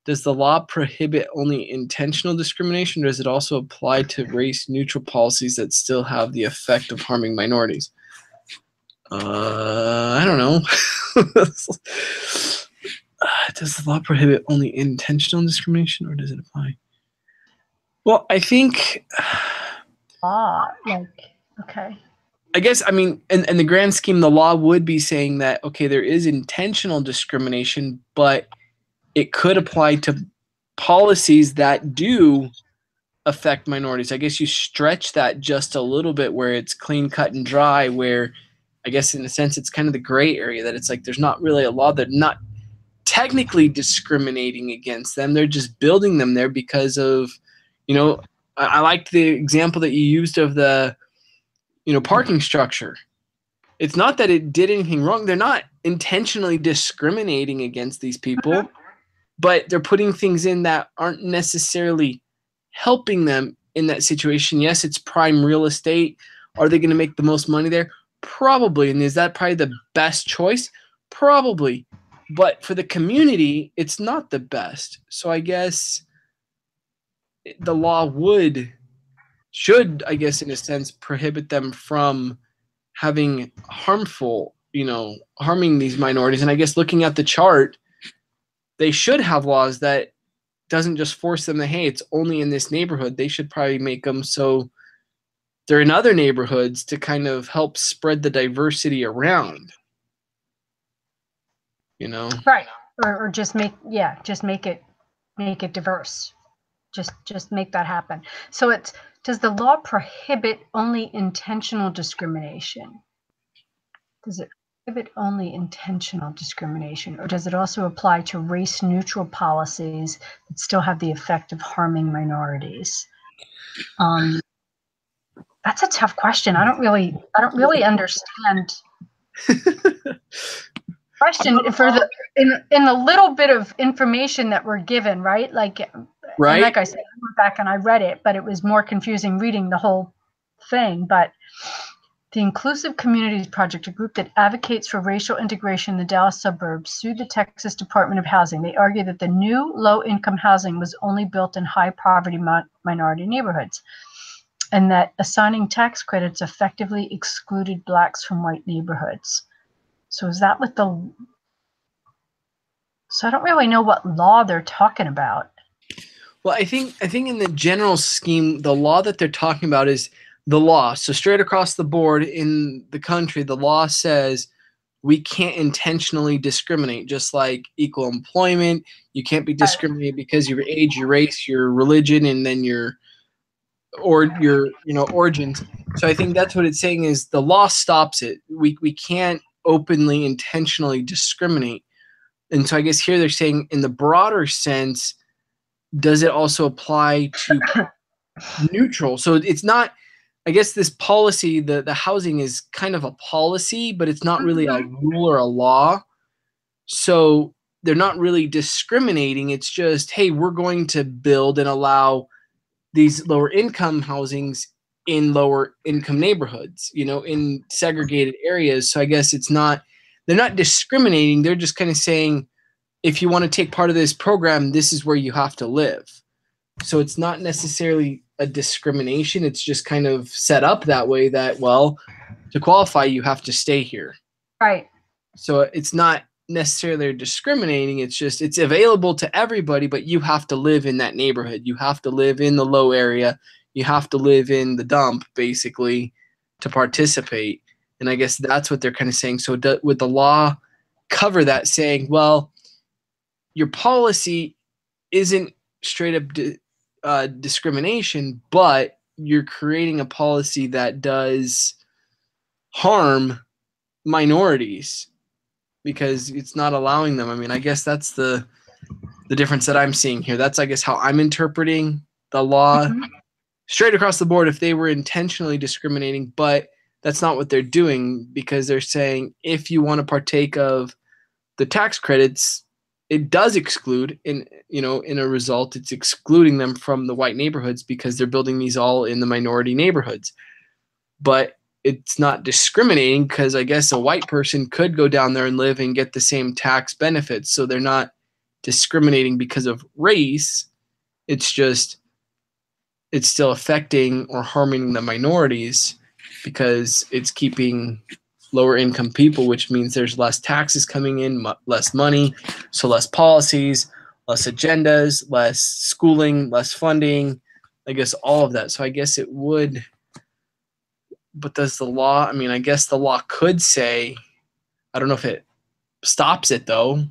does the law prohibit only intentional discrimination, or does it also apply to race-neutral policies that still have the effect of harming minorities? I don't know. Does the law prohibit only intentional discrimination, or does it apply? Well, I think. Okay. I guess, I mean, in the grand scheme, the law would be saying that, okay, there is intentional discrimination, but it could apply to policies that do affect minorities. I guess you stretch that just a little bit, where it's clean, cut, and dry, where I guess in a sense it's kind of the gray area, that it's like there's not really a law. They're not technically discriminating against them. They're just building them there because of, I liked the example that you used of the, parking structure. It's not that it did anything wrong. They're not intentionally discriminating against these people, but they're putting things in that aren't necessarily helping them in that situation. Yes, it's prime real estate. Are they going to make the most money there? Probably. And is that probably the best choice? Probably. But for the community, it's not the best. So I guess the law should, I guess, in a sense, prohibit them from having harming these minorities. And I guess looking at the chart, they should have laws that doesn't just force them to, hey, it's only in this neighborhood. They should probably make them so they're in other neighborhoods to kind of help spread the diversity around. Right. Or just make it diverse. Just make that happen. So does the law prohibit only intentional discrimination? Does it prohibit only intentional discrimination, or does it also apply to race-neutral policies that still have the effect of harming minorities? That's a tough question. I don't really understand. Question in the little bit of information that we're given, right? Like I said, I went back and I read it, but it was more confusing reading the whole thing. But the Inclusive Communities Project, a group that advocates for racial integration in the Dallas suburbs, sued the Texas Department of Housing. They argue that the new low-income housing was only built in high-poverty minority neighborhoods, and that assigning tax credits effectively excluded blacks from white neighborhoods. So is that what so I don't really know what law they're talking about. Well, I think in the general scheme, the law that they're talking about is the law. So straight across the board in the country, the law says we can't intentionally discriminate, just like equal employment. You can't be discriminated because of your age, your race, your religion, and then your origins. So I think that's what it's saying, is the law stops it. We can't openly, intentionally discriminate. And so I guess here they're saying, in the broader sense, does it also apply to neutral? So it's not, I guess this policy, the housing is kind of a policy, but it's not really a rule or a law. So they're not really discriminating. It's just, hey, we're going to build and allow these lower income housings in lower income neighborhoods, you know, in segregated areas. So I guess they're not discriminating. They're just kind of saying, if you want to take part of this program, this is where you have to live. So it's not necessarily a discrimination. It's just kind of set up that way that, well, to qualify, you have to stay here. Right. So it's not necessarily discriminating. It's just, it's available to everybody, but you have to live in that neighborhood. You have to live in the low area. You have to live in the dump, basically, to participate. And I guess that's what they're kind of saying. So would the law cover that, saying, well, your policy isn't straight up discrimination, but you're creating a policy that does harm minorities because it's not allowing them. I mean, I guess that's the difference that I'm seeing here. That's, I guess, how I'm interpreting the law. Mm-hmm. Straight across the board, if they were intentionally discriminating, but that's not what they're doing, because they're saying if you want to partake of the tax credits, it does exclude, in a result, it's excluding them from the white neighborhoods because they're building these all in the minority neighborhoods. But it's not discriminating because I guess a white person could go down there and live and get the same tax benefits. So they're not discriminating because of race. It's just, it's still affecting or harming the minorities because it's keeping lower income people, which means there's less taxes coming in, less money, so less policies, less agendas, less schooling, less funding, I guess all of that. So I guess it would, but does the law, I mean, I guess the law could say, I don't know if it stops it though.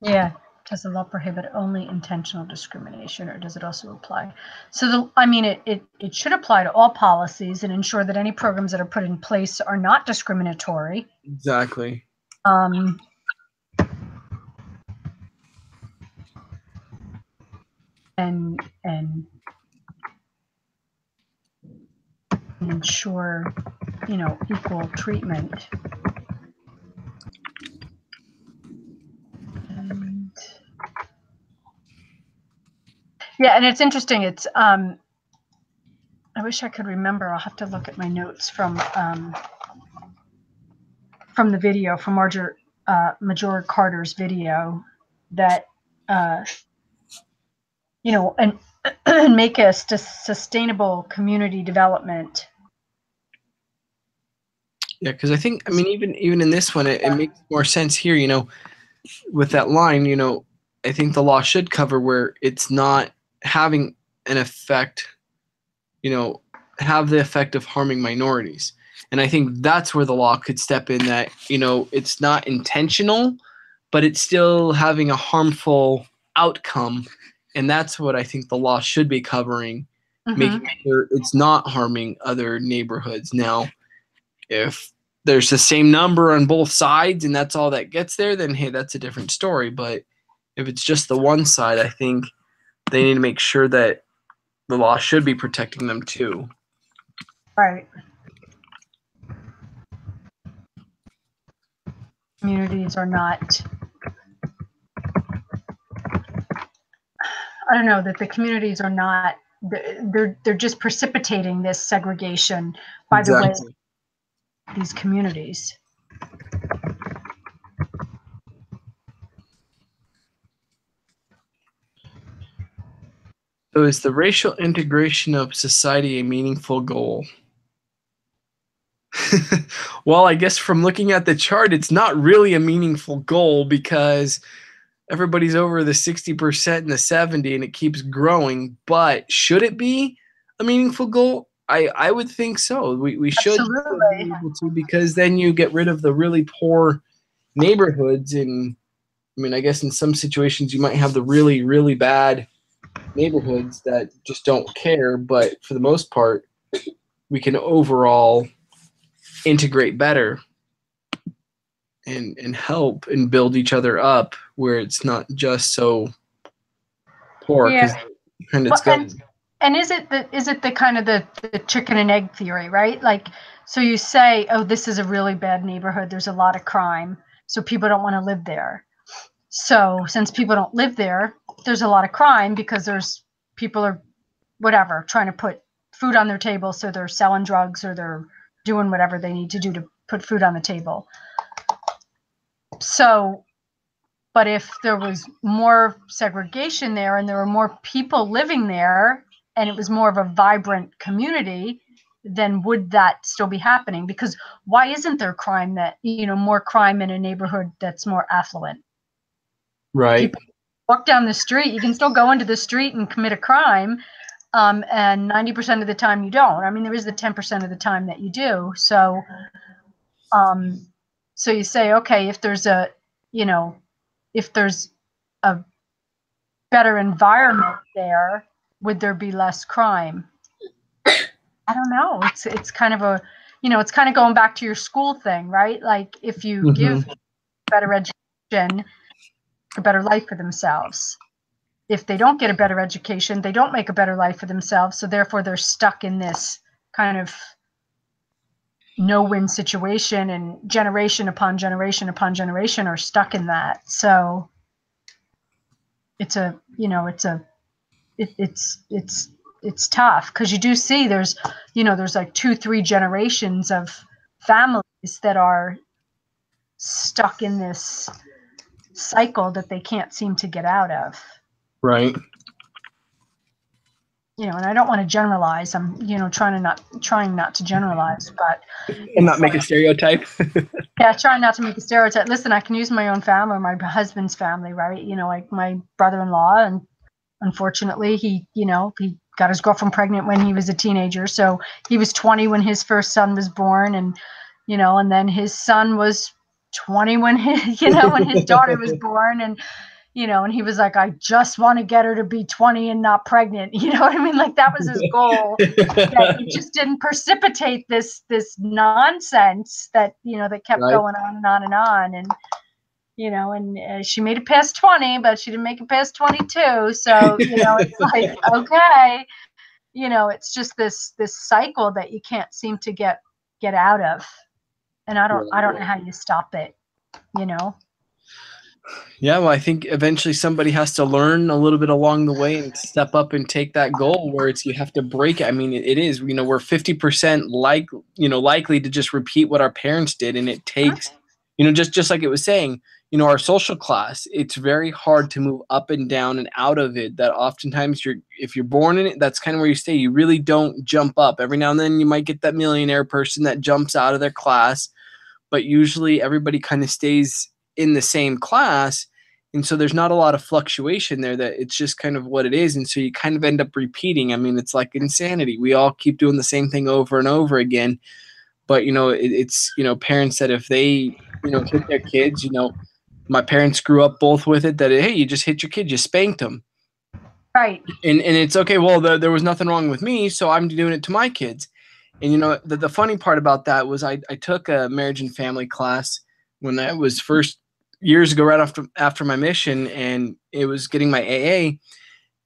Yeah. Does the law prohibit only intentional discrimination, or does it also apply? So, it should apply to all policies and ensure that any programs that are put in place are not discriminatory. Exactly. And ensure, equal treatment. Yeah, and it's interesting. It's I wish I could remember. I'll have to look at my notes from the video, from Major Carter's video, that and make a sustainable community development. Yeah, because I think, even in this one, it makes more sense here. With that line, I think the law should cover where it's not having an effect, have the effect of harming minorities. And I think that's where the law could step in, that, it's not intentional, but it's still having a harmful outcome. And that's what I think the law should be covering, making sure it's not harming other neighborhoods. Now, if there's the same number on both sides and that's all that gets there, then hey, that's a different story. But if it's just the one side, I think they need to make sure that the law should be protecting them too. Right. Communities are not, I don't know, that the communities are not, they're just precipitating this segregation by the way these communities. So is the racial integration of society a meaningful goal? Well, I guess from looking at the chart, it's not really a meaningful goal because everybody's over the 60% and the 70%, and it keeps growing. But should it be a meaningful goal? I would think so. We should be able to, because then you get rid of the really poor neighborhoods. And I guess in some situations you might have the really, really bad neighborhoods that just don't care. But for the most part, we can overall integrate better and help and build each other up, where it's not just so poor. Yeah. And is it the kind of the chicken and egg theory, right? Like, so you say, oh, this is a really bad neighborhood, there's a lot of crime, so people don't want to live there. So since people don't live there, there's a lot of crime because there's people are whatever trying to put food on their table, so they're selling drugs or they're doing whatever they need to do to put food on the table. So, but if there was more segregation there and there were more people living there and it was more of a vibrant community, then would that still be happening? Because why isn't there crime more crime in a neighborhood that's more affluent? Right. People walk down the street, you can still go into the street and commit a crime. And 90% of the time you don't. I mean, there is the 10% of the time that you do. So, so you say, okay, if there's a better environment there, would there be less crime? I don't know. It's kind of it's kind of going back to your school thing, right? Like if you give better education, a better life for themselves. If they don't get a better education, they don't make a better life for themselves. So therefore they're stuck in this kind of no-win situation, and generation upon generation upon generation are stuck in that. So it's tough, because you do see there's like 2-3 generations of families that are stuck in this cycle that they can't seem to get out of. Right. And I don't want to generalize. I'm, trying not to generalize, but and not make a stereotype. Yeah, trying not to make a stereotype. Listen, I can use my own family, my husband's family, right? Like my brother-in-law, and unfortunately, he got his girlfriend pregnant when he was a teenager. So he was 20 when his first son was born, and and then his son was 20 when when his daughter was born, and and he was like, I just want to get her to be 20 and not pregnant. You know what I mean? Like that was his goal. That he just didn't precipitate this nonsense that, that kept going on and on and on. And, she made it past 20, but she didn't make it past 22. So, it's like, okay, it's just this cycle that you can't seem to get out of. And I don't know how you stop it, Yeah, well, I think eventually somebody has to learn a little bit along the way and step up and take that goal where you have to break it. I mean, it is, we're 50% likely to just repeat what our parents did. And it takes, just like it was saying, our social class, it's very hard to move up and down and out of it. That oftentimes if you're born in it, that's kind of where you stay. You really don't jump up. Every now and then you might get that millionaire person that jumps out of their class, but usually everybody kind of stays in the same class. And so there's not a lot of fluctuation there, that it's just kind of what it is. And so you kind of end up repeating. I mean, it's like insanity. We all keep doing the same thing over and over again. But, it's, parents that if they, hit their kids, my parents grew up both with it, that, hey, you just hit your kid, you spanked them. Right. And it's okay. Well, there was nothing wrong with me, so I'm doing it to my kids. And, the funny part about that was I took a marriage and family class when I was first years ago, right after my mission, and it was getting my AA.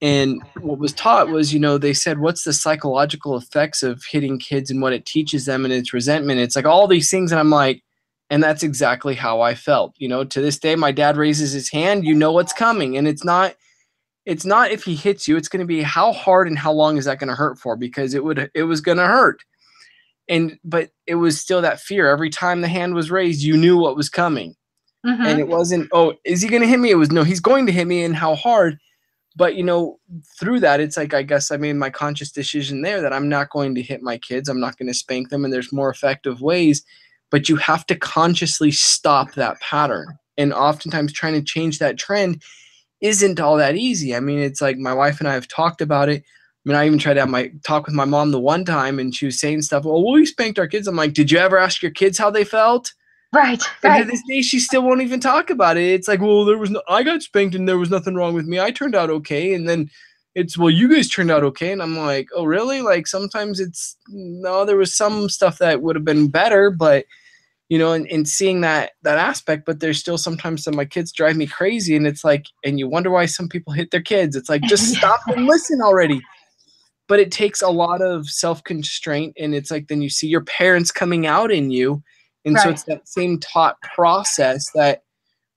And what was taught was, they said, what's the psychological effects of hitting kids and what it teaches them and its resentment. It's like all these things. And I'm like, and that's exactly how I felt. To this day, my dad raises his hand, what's coming. And it's not if he hits you, it's going to be how hard and how long is that going to hurt for, because it was going to hurt. But it was still that fear. Every time the hand was raised, you knew what was coming. Mm-hmm. And it wasn't, oh, is he going to hit me? It was, no, he's going to hit me, and how hard. But, through that, it's like, I guess I made my conscious decision there that I'm not going to hit my kids. I'm not going to spank them. And there's more effective ways. But you have to consciously stop that pattern. And oftentimes trying to change that trend isn't all that easy. I mean, it's like my wife and I have talked about it. I mean, I even tried to have talk with my mom the one time, and she was saying stuff. Well, we spanked our kids. I'm like, did you ever ask your kids how they felt? Right. And to this day, she still won't even talk about it. It's like, well, I got spanked and there was nothing wrong with me. I turned out okay. And then it's, well, you guys turned out okay. And I'm like, oh, really? Like sometimes no, there was some stuff that would have been better, but and seeing that aspect, but there's still sometimes my kids drive me crazy. And it's like, and you wonder why some people hit their kids. It's like, just stop and listen already. But it takes a lot of self-constraint. And it's like, then you see your parents coming out in you. And so it's that same taught process that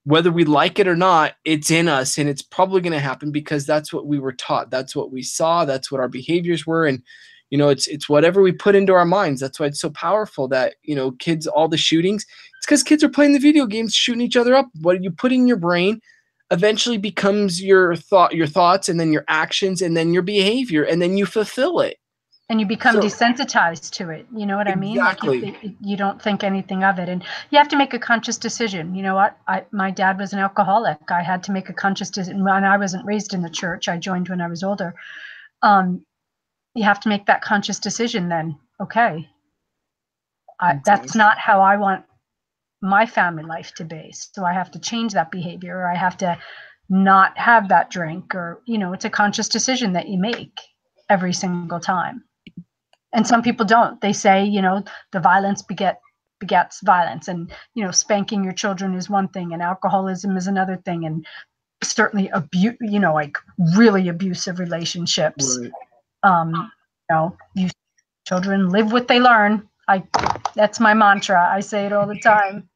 whether we like it or not, it's in us, and it's probably going to happen because that's what we were taught. That's what we saw. That's what our behaviors were. And, You know, it's whatever we put into our minds. That's why it's so powerful that, you know, kids, all the shootings, it's because kids are playing the video games, shooting each other up. What you put in your brain eventually becomes your thoughts, and then your actions, and then your behavior, and then you fulfill it. And you become So- desensitized to it. You know what I mean? Exactly. Like you don't think anything of it. And you have to make a conscious decision. You know what? My dad was an alcoholic. I had to make a conscious decision. When I wasn't raised in the church, I joined when I was older. You have to make that conscious decision then. Okay. That's not how I want my family life to be. So I have to change that behavior, or I have to not have that drink, or, you know, it's a conscious decision that you make every single time. And some people don't. They say, you know, the violence begets violence, and, you know, spanking your children is one thing, and alcoholism is another thing, and certainly abuse, you know, like really abusive relationships. Right. You know, you children live what they learn. That's my mantra. I say it all the time.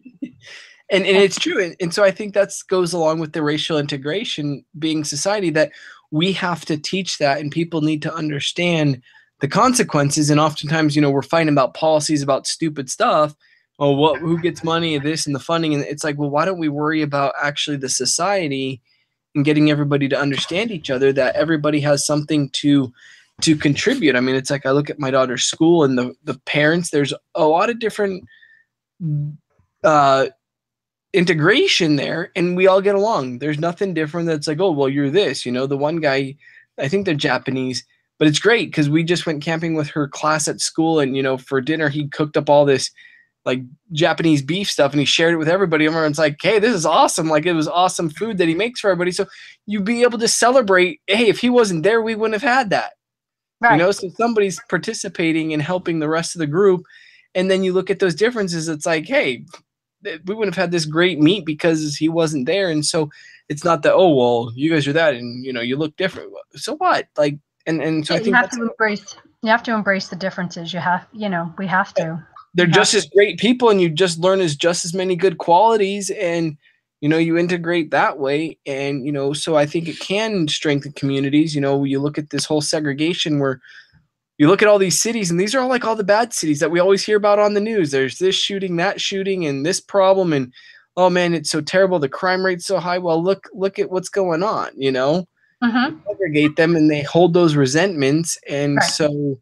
And it's true. And so I think that goes along with the racial integration being society, that we have to teach that, and people need to understand the consequences. And oftentimes, you know, we're fighting about policies about stupid stuff. Oh, who gets money of this and the funding? And it's like, well, why don't we worry about actually the society and getting everybody to understand each other, that everybody has something to contribute. I mean, it's like, I look at my daughter's school and the parents, there's a lot of different integration there, and we all get along. There's nothing different that's like, oh, well, you're this, you know. The one guy, I think they're Japanese, but it's great because we just went camping with her class at school, and, you know, for dinner he cooked up all this like Japanese beef stuff, and he shared it with everybody. Everyone's like, hey, this is awesome. Like, it was awesome food that he makes for everybody. So you'd be able to celebrate, hey, if he wasn't there, we wouldn't have had that. Right. You know, so somebody's participating and helping the rest of the group. And then you look at those differences, it's like, hey, we wouldn't have had this great meat because he wasn't there. And so it's not that, oh, well, you guys are that, and, you know, you look different. So what? Like, and so I think you have to embrace the differences. We have to. They're just as great people, and you just learn just as many good qualities, and, you know, you integrate that way. And, you know, so I think it can strengthen communities. You know, you look at this whole segregation where you look at all these cities, and these are all like all the bad cities that we always hear about on the news. There's this shooting, that shooting, and this problem, and, oh man, it's so terrible. The crime rate's so high. Well, look at what's going on, you know. Mm-hmm. Segregate them, and they hold those resentments. And right. So,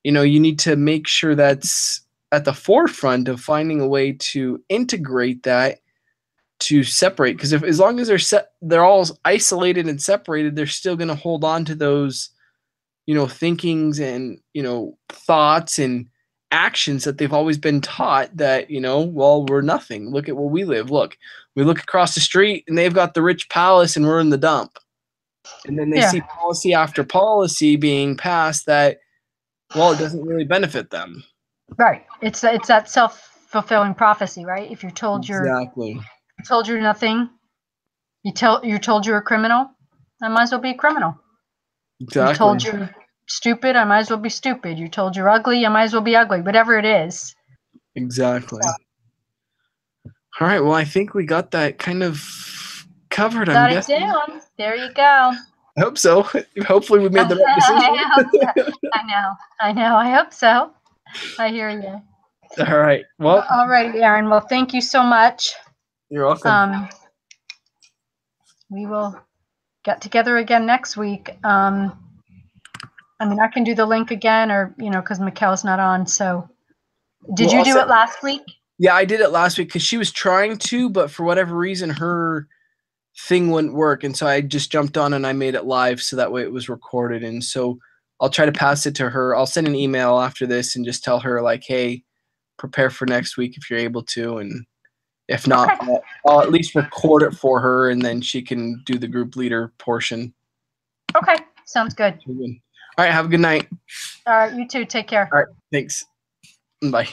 you know, you need to make sure that's at the forefront of finding a way to integrate that, to separate. Because as long as they're all isolated and separated, they're still going to hold on to those, you know, thinkings and, you know, thoughts and actions that they've always been taught that, you know, well, we're nothing. Look at where we live. Look, we look across the street and they've got the rich palace and we're in the dump. And then they see policy after policy being passed that, well, it doesn't really benefit them. Right. It's that self-fulfilling prophecy, right? If you're told you're nothing, you're told you're a criminal, I might as well be a criminal. Exactly. You're told you're stupid, I might as well be stupid. You're told you're ugly, I might as well be ugly. Whatever it is. Exactly. So. All right. Well, I think we got that kind of covered. Got it down. There you go. I hope so. Hopefully we made the right decision. I know. I hope so. I hear you. All right. Well. All right, Aaron. Well, thank you so much. You're welcome. We will get together again next week. I mean, I can do the link again, or, you know, because Mikkel's not on. So did you do it last week? Yeah, I did it last week because she was trying to, but for whatever reason, her thing wouldn't work. And so I just jumped on and I made it live so that way it was recorded. And so I'll try to pass it to her. I'll send an email after this and just tell her, like, hey, prepare for next week if you're able to. And if not, okay, I'll at least record it for her, and then she can do the group leader portion. Okay. Sounds good. All right. Have a good night. All right. You too. Take care. All right. Thanks. Bye.